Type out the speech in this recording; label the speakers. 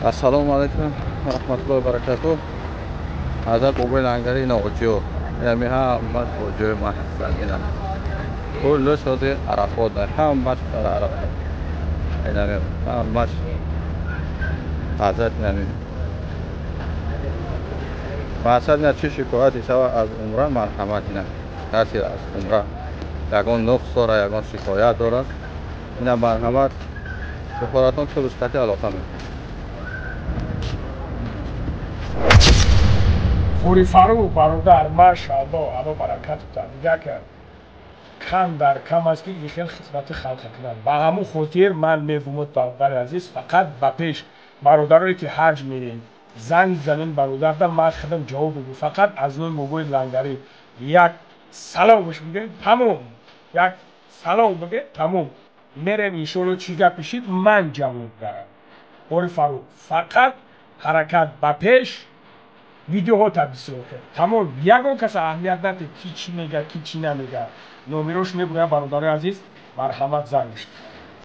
Speaker 1: Assalomu alaykum va rahmatullohi va barakatuh. Hozir Bobay Langari No'g'chiyo. Ya'ni hamma joy mahallasidan. Kullu shodi Arafot, hamma shodi Arafot. Ya'ni hamma hazrat ya'ni مثلا چه شکایتی سوا از عمره مرحمت نه کسی از عمره یگان نقص داره یگان شکایت داره این مرحمت سفارتان چه بسکتی علاقه میکنه
Speaker 2: پوری فرو برادر ماشاءالله الو برکت میگه که کم در کم است که این خیلی خدمت خلق کردن با همون خاطر من میفهمم برادر عزیز فقط با پیش برادرایی که حج میرین زنگ زنین برادر من خدم جواب بگو فقط از نوع موبایل لنگری یک سلام بهش میگه تموم یک سلام بگه تموم میرم ایشونو چی گپشید من جواب دارم پوری فرو فقط حرکت با پیش ویدیوها تبصره کرد تمام یگان کس اهمیت نداره کی چی میگه کی چی نمیگه نمیروش میگه برادر عزیز مرحمت زنگ